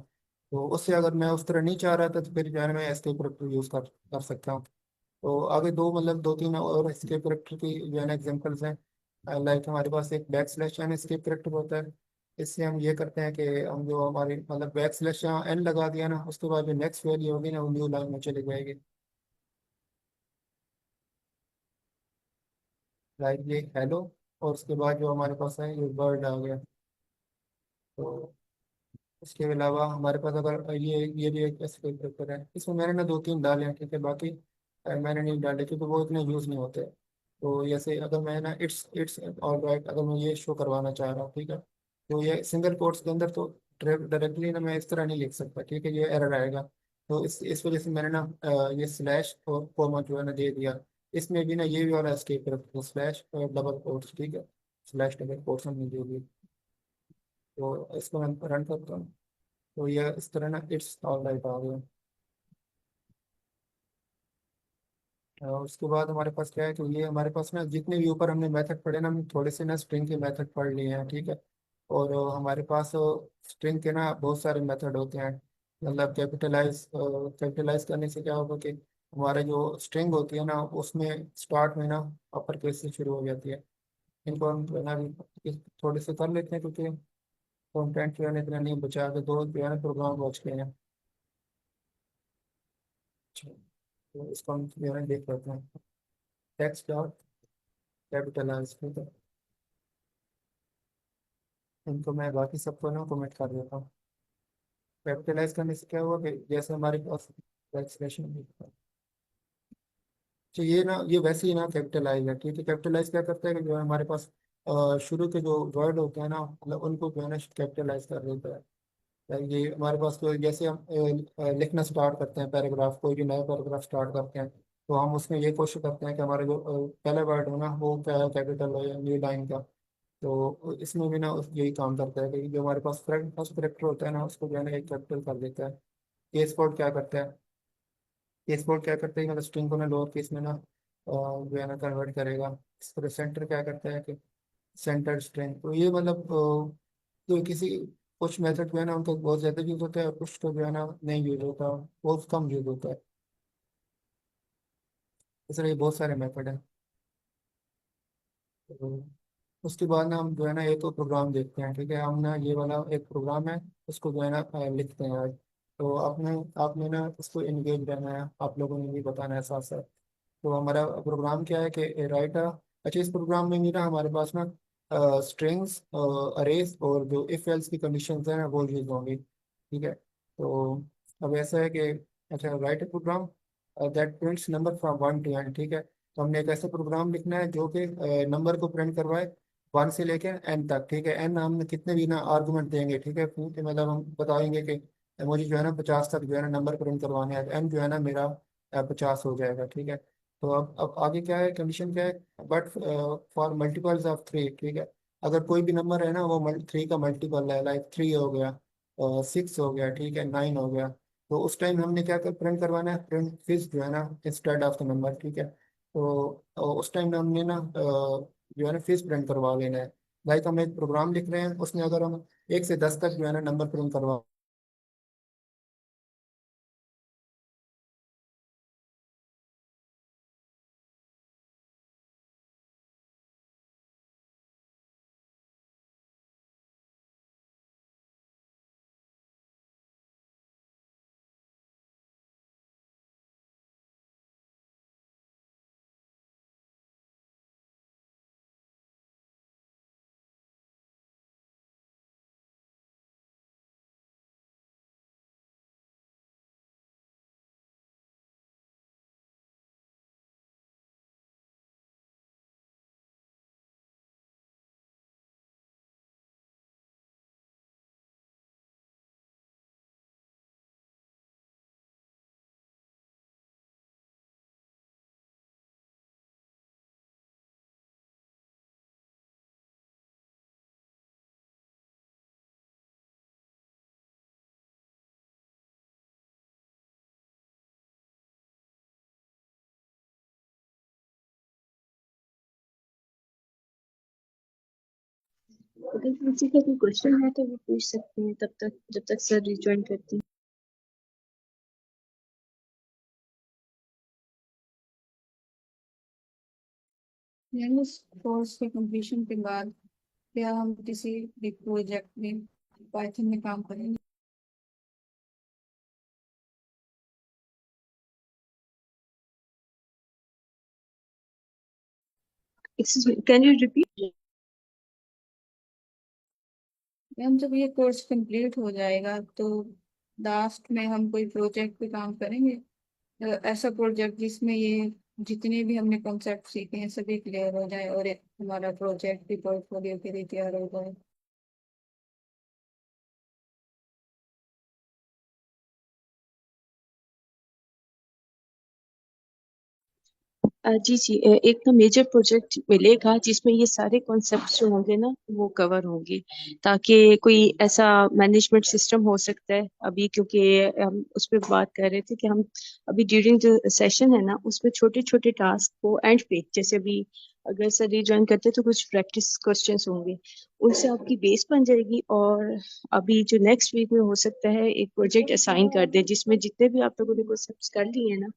तो उससे अगर मैं उस तरह नहीं चाह रहा था तो फिर जो है ना मैं एस्केप करेक्टर यूज़ कर सकता हूँ। तो आगे दो मतलब दो तीन और एस्केप करेक्टर की जो है ना एग्जाम्पल्स हैं। लाइक हमारे पास एक back slash an escape character होता है। इससे हम ये करते हैं कि हम जो हमारी मतलब बैक स्लैश यहाँ एन लगा दिया ना, उसके बाद जो नेक्स्ट वैल्यू होगी ना वो न्यू लाइन में चली जाएगी। लाइक ये हेलो, और उसके बाद जो हमारे पास है ये वर्ड आ गया। तो इसके अलावा हमारे पास अगर ये भी एक एस्केप करेक्टर है, इसमें मैंने ना दो तीन डाले हैं, ठीक है। बाकी मैंने नहीं डाले क्योंकि वो इतने यूज़ नहीं होते। तो जैसे अगर मैं ना इट्स ऑल राइट, अगर मैं ये शो करवाना चाह रहा हूँ, ठीक है, तो ये सिंगल कोट्स के अंदर तो डायरेक्टली ना मैं इस तरह नहीं लिख सकता, ठीक है, ये एरर आएगा। तो इस वजह से मैंने ना ये स्लैश और कोमा जो है ना दे दिया। इसमें भी ना ये भी वाला एस्केप करेक्टर स्लैश और डबल कोट्स, ठीक है, स्लैश डबल कोट्स हमने दे दिए। तो इसको मैं रन करता हूँ, तो ये इस तरह ना इट्स ऑल राइट आ गया। और उसके बाद हमारे पास क्या है, तो ये हमारे पास ना जितने भी ऊपर हमने मेथड पढ़े ना, हम थोड़े से ना स्ट्रिंग के मेथड पढ़ लिए हैं, ठीक है। और हमारे पास स्ट्रिंग के ना बहुत सारे मेथड होते हैं। मतलब कैपिटलाइज करने से क्या होगा कि हमारा जो स्ट्रिंग होती है ना उसमें स्टार्ट में ना अपर केस से शुरू हो जाती है। इनको हम जो है ना अभी थोड़े से कर लेते हैं, क्योंकि कंटेंट जो है ना इतना नहीं बचा के दो जो है ना प्रोग्राम बच गए हैं। अच्छा, तो इसको हम जो है ना देख लेते हैं। टेक्स्ट डॉट कैपिटलाइज, ठीक है। इनको मैं बाकी सबको ना कमेंट कर देता हूँ। कैपिटलाइज करने से क्या हुआ कि जैसे हमारे पास एक्सप्रेशन, तो ये ना ये वैसे ही ना कैपिटलाइज है, ठीक है। कैपिटलाइज क्या करता है कि जो है हमारे पास शुरू के जो वर्ड होते हैं ना, मतलब उनको जो है ना कैपिटलाइज कर देता है। ये हमारे पास तो जैसे हम लिखना स्टार्ट करते हैं पैराग्राफ, कोई भी नया पैराग्राफ स्टार्ट करते हैं, तो हम उसमें ये कोशिश करते हैं कि हमारा जो पहला वर्ड हो ना वो क्या है, कैपिटल हो या न्यू लाइन का। तो इसमें भी ना यही काम करता है कि जो हमारे पास फर्स्ट करेक्टर होता है ना उसको जो है ना एक कैपिटल कर देता है। केस कोड क्या करता है, केस कोड क्या करता है, मतलब स्ट्रिंग को ना लोअर केस में ना जो है ना कन्वर्ट करेगा। इस तरह सेंटर क्या करता है कि सेंटर स्ट्रिंग। तो ये मतलब तो किसी कुछ मेथड जो है ना उनका बहुत ज़्यादा यूज होता है, और कुछ तो जो है ना नहीं यूज होता, बहुत कम यूज होता है। इस तरह ये बहुत सारे मेथड हैं। तो उसके बाद ना हम जो है ना एक तो प्रोग्राम देखते हैं, ठीक है। हम ना ये वाला एक प्रोग्राम है, उसको जो है ना लिखते हैं आज। तो आपने ना उसको एंगेज रहना है, आप लोगों ने भी बताना है साथ साथ। तो हमारा प्रोग्राम क्या है कि राइट, अच्छा इस प्रोग्राम में भी ना हमारे पास ना स्ट्रिंग्स, अरेज और जो इफ एल्स की कंडीशंस है ना वो यूज होंगी, ठीक है। तो अब ऐसा है कि अच्छा write a program that prints number from 1 to n, ठीक है। तो हमने एक ऐसा प्रोग्राम लिखना है जो कि नंबर को प्रिंट करवाए 1 से लेकर n तक, ठीक है। n हम कितने भी ना आर्गुमेंट देंगे, ठीक है, कि मतलब हम बताएंगे कि मुझे जो है ना 50 तक जो है ना नंबर प्रिंट करवाने हैं, n जो है ना मेरा 50 हो जाएगा, ठीक है। तो अब आगे क्या है, कंडीशन क्या है, बट फॉर मल्टीपल्स ऑफ 3, ठीक है। अगर कोई भी नंबर है ना वो 3 का मल्टीपल है, लाइक 3 हो गया, 6 हो गया, ठीक है, 9 हो गया, तो उस टाइम हमने क्या कर प्रिंट करवाना है, प्रिंट फिक्स जो है ना इंस्टेड ऑफ द नंबर, ठीक है। तो उस टाइम हमने ना जो है ना फिक्स प्रिंट करवा लेना है। लाइक हम एक प्रोग्राम लिख रहे हैं, उसमें अगर हम 1 से 10 तक जो है ना नंबर प्रिंट करवा अगर किसी का कोई क्वेश्चन है तो वो पूछ सकते हैं तब तक, जब तक सर रिज्वाइन करते हैं। यानी इस कोर्स के कंप्लीशन के बाद क्या हम किसी भी प्रोजेक्ट में पाइथन में काम करेंगे? Excuse me, can you repeat? Ma'am जब ये कोर्स कंप्लीट हो जाएगा तो लास्ट में हम कोई प्रोजेक्ट पे काम करेंगे, ऐसा प्रोजेक्ट जिसमें ये जितने भी हमने कॉन्सेप्ट सीखे हैं सभी क्लियर हो जाए और एक हमारा प्रोजेक्ट भी पोर्टफोलियो के लिए तैयार हो जाए। जी जी, एक तो मेजर प्रोजेक्ट मिलेगा जिसमें ये सारे कॉन्सेप्ट्स जो होंगे ना वो कवर होंगे, ताकि कोई ऐसा मैनेजमेंट सिस्टम हो सकता है अभी, क्योंकि हम उस पर बात कर रहे थे कि हम अभी ड्यूरिंग जो सेशन है ना उसमें छोटे छोटे टास्क को एंड पे, जैसे अभी अगर सर रिज्वाइन करते तो कुछ प्रैक्टिस क्वेश्चंस होंगे, उनसे आपकी बेस बन जाएगी। और अभी जो नेक्स्ट वीक में हो सकता है एक प्रोजेक्ट असाइन कर दे जिसमें जितने भी आप लोगों ने कॉन्सेप्ट्स कर लिए हैं ना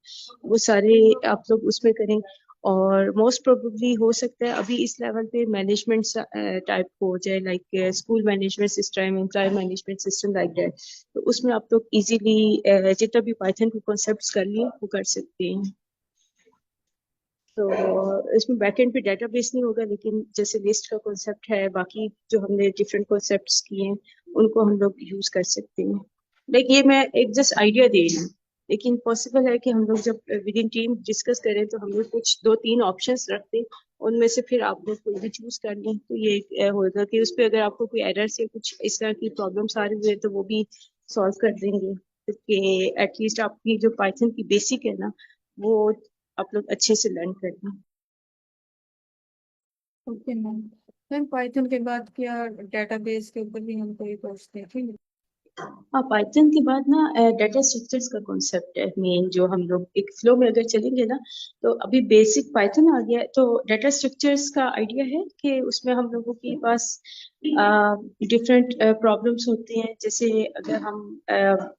वो सारे आप लोग उसमें करें। और मोस्ट प्रोबेबली हो सकता है अभी इस लेवल पे मैनेजमेंट टाइप हो जाए, like school management system, employ management system, like that. तो उसमें आप लोग इजीली जितना भी पाइथन के कॉन्सेप्ट्स कर लिए वो कर सकते हैं। तो इसमें बैकएंड पे डेटाबेस नहीं होगा, लेकिन जैसे लिस्ट का कॉन्सेप्ट है, बाकी जो हमने डिफरेंट कॉन्सेप्ट्स किए हैं उनको हम लोग यूज कर सकते हैं। लाइक ये मैं एक जस्ट आइडिया दे रही हूँ, लेकिन पॉसिबल है कि हम लोग जब विद इन टीम डिस्कस करें तो हम लोग कुछ 2-3 ऑप्शंस रख दें, उनमें से फिर आप लोग कोई भी चूज कर लें। तो ये होगा कि उस पर अगर आपको कोई एरर्स या कुछ इस तरह की प्रॉब्लम्स आ रही है तो वो भी सॉल्व कर देंगे, कि एटलीस्ट आपकी जो पाइथन की बेसिक है ना वो आप लोग अच्छे से लर्न कर लें। Okay ma'am. मैम पाइथन के बाद क्या डेटाबेस के ऊपर भी हम कोई कोर्स देखेंगे? हाँ, पाइथन के बाद ना डाटा स्ट्रक्चर्स का कॉन्सेप्ट है मेन, जो हम लोग एक फ्लो में अगर चलेंगे ना, तो अभी बेसिक पाइथन आ गया है तो डाटा स्ट्रक्चर्स का आइडिया है कि उसमें हम लोगों के पास डिफरेंट प्रॉब्लम्स होते हैं। जैसे अगर हम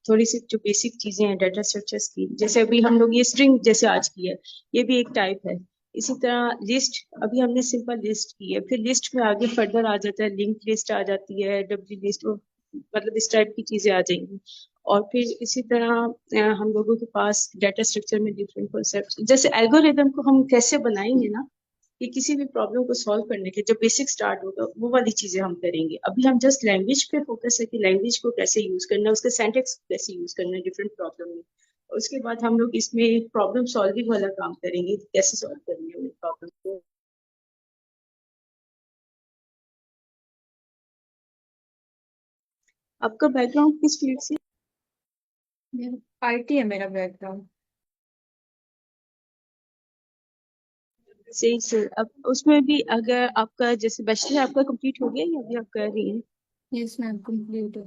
थोड़ी सी जो बेसिक चीजें हैं डाटा स्ट्रक्चर्स की, जैसे अभी हम लोग ये स्ट्रिंग जैसे आज की है, ये भी एक टाइप है। इसी तरह लिस्ट, अभी हमने सिंपल लिस्ट की है, फिर लिस्ट में आगे फर्दर आ जाता है, लिंक लिस्ट आ जाती है, डब्ल्यू लिस्ट, मतलब इस टाइप की चीजें आ जाएंगी। और फिर इसी तरह हम लोगों के पास डाटा स्ट्रक्चर में डिफरेंट कॉन्सेप्ट, जैसे एल्गोरिदम को हम कैसे बनाएंगे ना, कि किसी भी प्रॉब्लम को सॉल्व करने के जब बेसिक स्टार्ट होगा वो वाली चीजें हम करेंगे। अभी हम जस्ट लैंग्वेज पे फोकस है कि लैंग्वेज को कैसे यूज करना है, उसके सिंटैक्स को कैसे यूज करना है डिफरेंट प्रॉब्लम में। और उसके बाद हम लोग इसमें प्रॉब्लम सॉल्विंग वाला काम करेंगे, कैसे सॉल्व करनी है प्रॉब्लम को। आपका बैकग्राउंड किस फील्ड से? आईटी है मेरा बैकग्राउंड। सही से अब उसमें भी अगर आपका जैसे बैचलर आपका कंप्लीट हो गया या अभी आप कर रही हैं? यस मैम कंप्लीट है।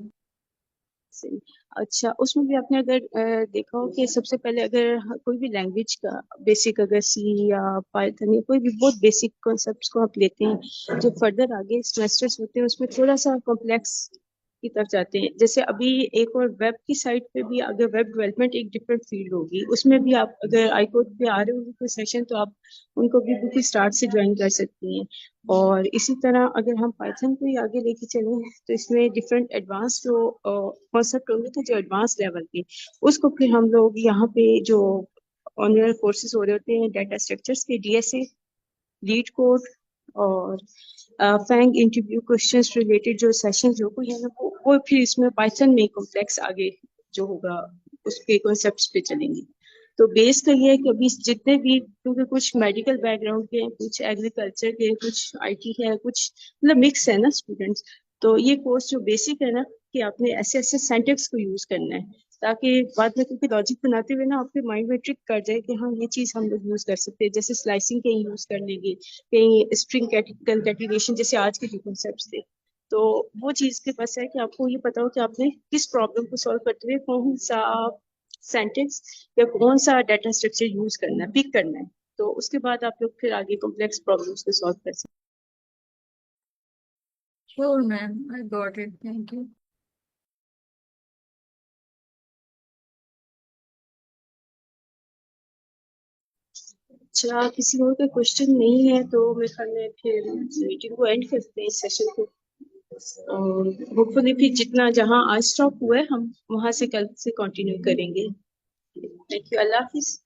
सही। अच्छा, उसमें भी आपने अगर देखा हो कि सबसे पहले अगर कोई भी लैंग्वेज का बेसिक, अगर सी या पाइथन या कोई भी बहुत बेसिक कॉन्सेप्ट्स को आप लेते हैं, जो फर्दर आगे सेमेस्टर्स होते हैं उसमें थोड़ा सा कॉम्प्लेक्स की तरफ जाते हैं। जैसे अभी एक और वेब की साइड पे भी, अगर वेब डेवलपमेंट एक डिफरेंट फील्ड होगी, उसमें भी आप अगर आईकोड पे आ रहे हो कोई सेशन तो आप उनको भी बिल्कुल स्टार्ट से ज्वाइन कर सकती हैं। और इसी तरह अगर हम पाइथन को ही आगे लेके चलें तो इसमें डिफरेंट एडवांस जो कॉन्सेप्ट होंगे तो जो एडवांस लेवल के, उसको फिर हम लोग यहाँ पे जो ऑनलाइन कोर्सेज हो रहे होते हैं डाटा स्ट्रक्चर्स के, डीएसए, लीड कोड और फैंग इंटरव्यू क्वेश्चंस रिलेटेड जो सेशन जो कोई है ना वो फिर इसमें पाइथन में कॉम्प्लेक्स आगे जो होगा उसके कॉन्सेप्ट्स पे चलेंगे। तो बेस तो ये है कि अभी जितने भी, क्योंकि कुछ मेडिकल बैकग्राउंड के हैं, कुछ एग्रीकल्चर के हैं, कुछ आईटी के हैं, कुछ मतलब मिक्स है ना स्टूडेंट्स। तो ये कोर्स जो बेसिक है ना, कि आपने ऐसे ऐसे सेंटेक्स को यूज करना है, ताकि बाद में क्योंकि लॉजिक बनाते हुए ना आपके माइंड में ट्रिक कर जाए कि हाँ ये चीज हम लोग यूज कर सकते हैं। जैसे स्लाइसिंग कहीं यूज कर लेंगे, कहीं स्ट्रिंग कंकैटिनेशन, जैसे आज के जो कॉन्सेप्ट्स थे। तो वो चीज के बस है कि आपको ये पता हो कि आपने किस प्रॉब्लम को सॉल्व करते हुए कौन सा सेंटेंस या कौन सा डाटा स्ट्रक्चर यूज करना है, पिक करना है। तो उसके बाद आप लोग फिर आगे कॉम्प्लेक्स प्रॉब्लम्स को सॉल्व कर सकते Sure, ma'am. I got it. Thank you. अच्छा, किसी और का क्वेश्चन नहीं है तो मेरे ख्याल में फिर मीटिंग को एंड करते हैं, इस सेशन को। और होपफुली फिर जितना जहां आज स्टॉप हुआ है हम वहां से कल से कंटिन्यू करेंगे। Thank you, Allah Hafiz.